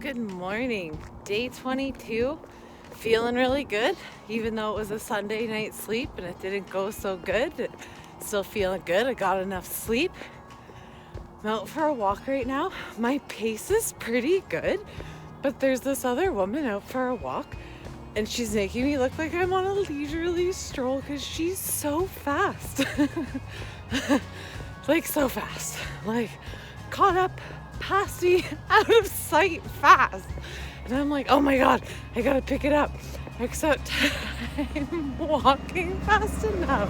Good morning. Day 22. Feeling really good, even though it was a Sunday night sleep and it didn't go so good. Still feeling good. I got enough sleep. I'm out for a walk right now. My pace is pretty good, but there's this other woman out for a walk and she's making me look like I'm on a leisurely stroll because she's so fast. Like so fast. Like caught up, past me, out of sight fast. And I'm like, oh my God, I gotta pick it up. Except I'm walking fast enough.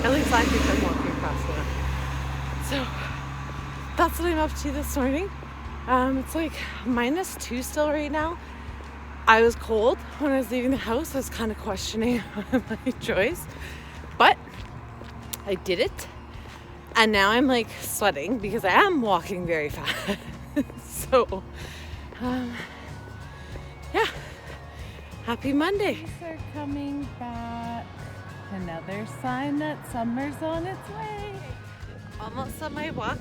At least I think I'm walking fast enough. So that's what I'm up to this morning. It's like -2 still right now. I was cold when I was leaving the house. I was kind of questioning my choice, but I did it. And now I'm like sweating because I am walking very fast. So, yeah. Happy Monday. Trees are coming back. Another sign that summer's on its way. Almost on my walk.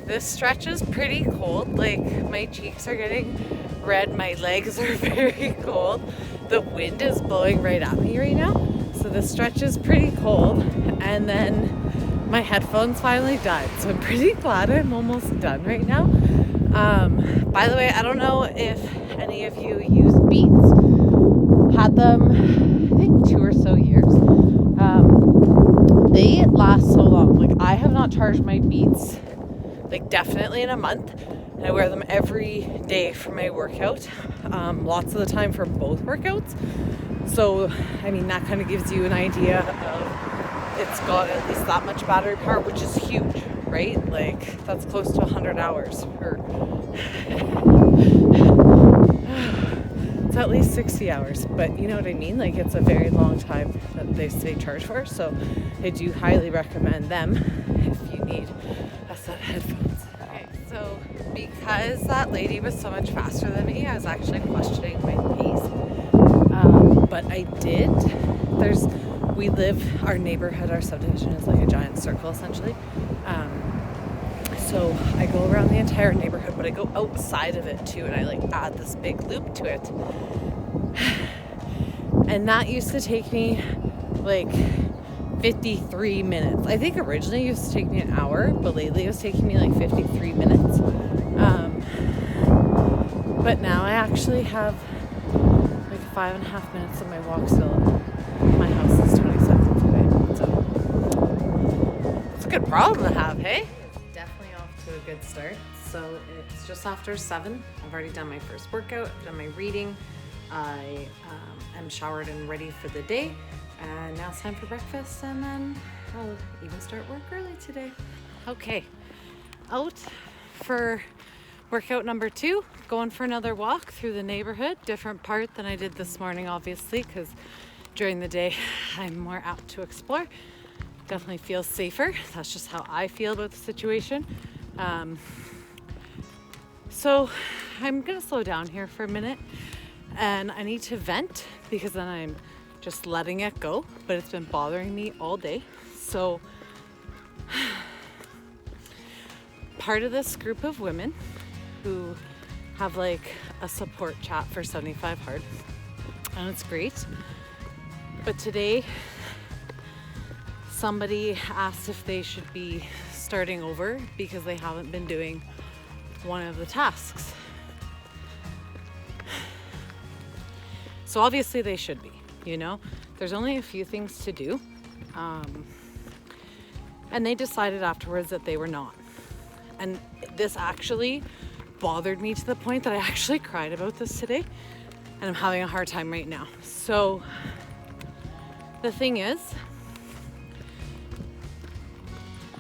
This stretch is pretty cold. Like my cheeks are getting red. My legs are very cold. The wind is blowing right at me right now. So the stretch is pretty cold. And then my headphones finally died. So I'm pretty glad I'm almost done right now. By the way, I don't know if any of you use Beats. Had them, I think 2 or so years. They last so long. Like I have not charged my Beats like definitely in a month. And I wear them every day for my workout. Lots of the time for both workouts. So, I mean, that kind of gives you an idea of it's got at least that much battery power, which is huge, right? Like that's close to 100 hours. It's at least 60 hours, but you know what I mean? Like it's a very long time that they stay charged for. So I do highly recommend them if you need a set of headphones. Okay, so because that lady was so much faster than me, I was actually questioning my pace. But I did. Our neighborhood, our subdivision is like a giant circle essentially. So I go around the entire neighborhood, but I go outside of it too, and I like add this big loop to it. And that used to take me like 53 minutes. I think originally it used to take me an hour, but lately it was taking me like 53 minutes. But now I actually have like 5.5 minutes of my walk still. My house is 20 seconds away, so it's a good problem to have, hey? It's definitely off to a good start. So it's just after 7. I've already done my first workout, I've done my reading. I am showered and ready for the day. And now it's time for breakfast, and then I'll even start work early today. Okay, out for workout number 2, going for another walk through the neighborhood. Different part than I did this morning, obviously, because during the day I'm more apt to explore. Definitely feels safer. That's just how I feel about the situation. So I'm gonna slow down here for a minute, and I need to vent because then I'm just letting it go, but it's been bothering me all day. So part of this group of women who have like a support chat for 75 Hard, and it's great. But today, somebody asked if they should be starting over because they haven't been doing one of the tasks. So obviously they should be, you know? There's only a few things to do. And they decided afterwards that they were not. And this actually bothered me to the point that I actually cried about this today. And I'm having a hard time right now. So the thing is,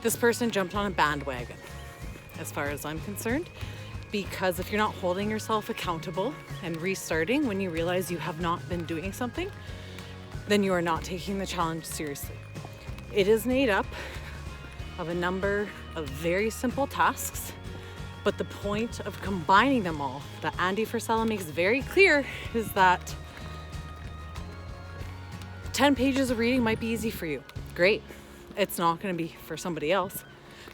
this person jumped on a bandwagon, as far as I'm concerned, because if you're not holding yourself accountable and restarting when you realize you have not been doing something, then you are not taking the challenge seriously. It is made up of a number of very simple tasks, but the point of combining them all, that Andy Frisella makes very clear, is that 10 pages of reading might be easy for you. Great. It's not going to be for somebody else.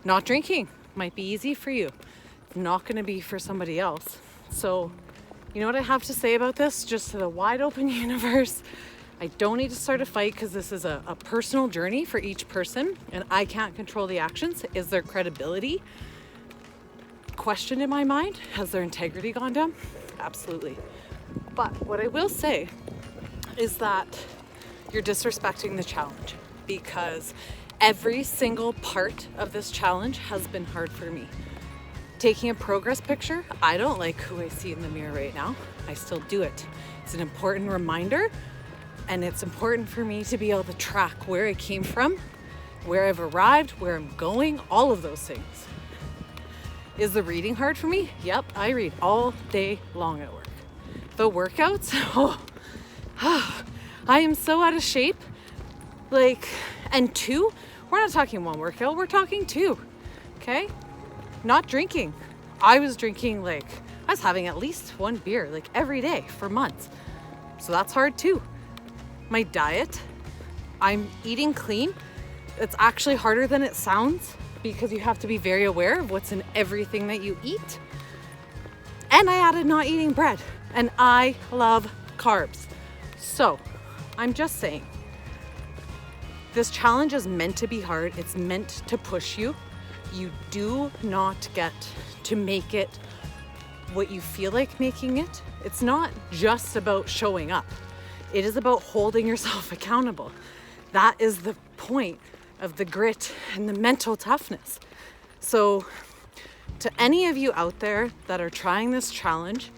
Not drinking might be easy for you. It's not going to be for somebody else. So, you know what I have to say about this? Just to the wide open universe, I don't need to start a fight because this is a personal journey for each person and I can't control the actions. Is there credibility questioned in my mind? Has their integrity gone down? Absolutely. But what I will say is that you're disrespecting the challenge, because every single part of this challenge has been hard for me. Taking a progress picture, I don't like who I see in the mirror right now. I still do it. It's an important reminder, and it's important for me to be able to track where I came from, where I've arrived, where I'm going, all of those things. Is the reading hard for me? Yep, I read all day long at work. The workouts, I am so out of shape. And two, we're not talking one workout, we're talking two, okay? Not drinking. I was drinking I was having at least one beer every day for months. So that's hard too. My diet, I'm eating clean. It's actually harder than it sounds because you have to be very aware of what's in everything that you eat. And I added not eating bread, and I love carbs. So I'm just saying, this challenge is meant to be hard. It's meant to push you. You do not get to make it what you feel like making it. It's not just about showing up. It is about holding yourself accountable. That is the point of the grit and the mental toughness. So to any of you out there that are trying this challenge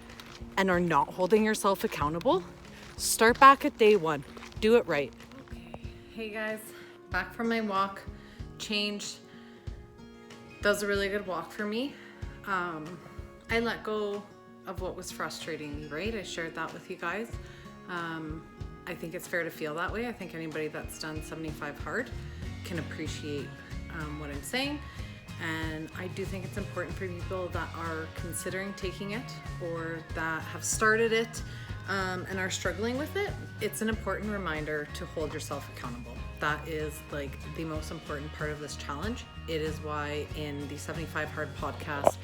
and are not holding yourself accountable, start back at day one. Do it right. Okay. Hey guys, back from my walk, changed. That was a really good walk for me. I let go of what was frustrating me, right? I shared that with you guys. I think it's fair to feel that way. I think anybody that's done 75 hard can appreciate what I'm saying. And I do think it's important for people that are considering taking it or that have started it and are struggling with it. It's an important reminder to hold yourself accountable. That is the most important part of this challenge. It is why in the 75 Hard podcast,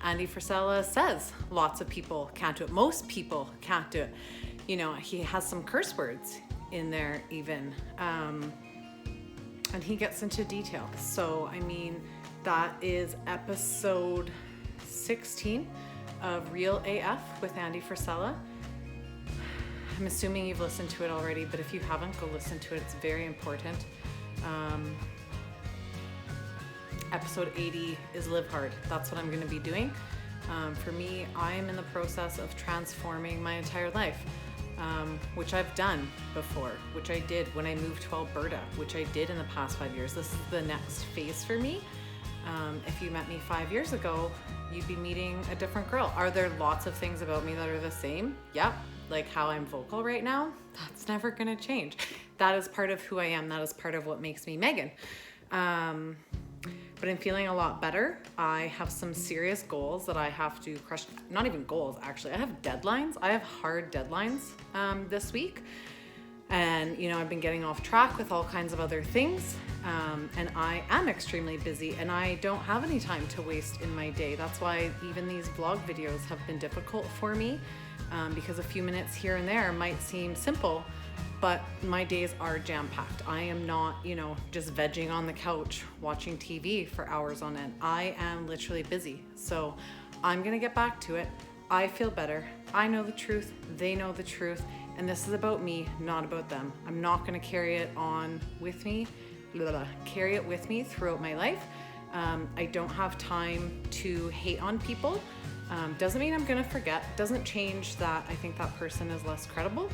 Andy Frisella says lots of people can't do it. Most people can't do it. You know, he has some curse words in there even. And he gets into detail. So, I mean, that is episode 16 of Real AF with Andy Frisella. I'm assuming you've listened to it already, but if you haven't, go listen to it. It's very important. Episode 80 is Live Hard. That's what I'm going to be doing. For me, I am in the process of transforming my entire life, which I've done before, which I did when I moved to Alberta, which I did in the past 5 years. This is the next phase for me. If you met me 5 years ago, you'd be meeting a different girl. Are there lots of things about me that are the same? Yep. Like how I'm vocal right now, that's never gonna change. That is part of who I am. That is part of what makes me Megan. But I'm feeling a lot better. I have some serious goals that I have to crush. Not even goals, actually. I have deadlines. I have hard deadlines this week. And, you know, I've been getting off track with all kinds of other things. And I am extremely busy and I don't have any time to waste in my day. That's why even these vlog videos have been difficult for me. Because a few minutes here and there might seem simple, but my days are jam-packed. I am not, just vegging on the couch watching TV for hours on end. I am literally busy. So I'm gonna get back to it. I feel better. I know the truth. They know the truth. And this is about me, not about them. I'm not gonna carry it with me throughout my life. I don't have time to hate on people. Doesn't mean I'm gonna forget, doesn't change that I think that person is less credible,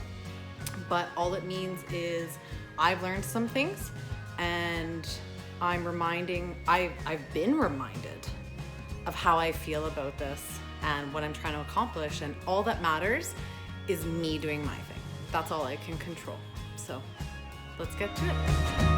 but all it means is I've learned some things and I've been reminded of how I feel about this and what I'm trying to accomplish, and all that matters is me doing my thing. That's all I can control. So let's get to it.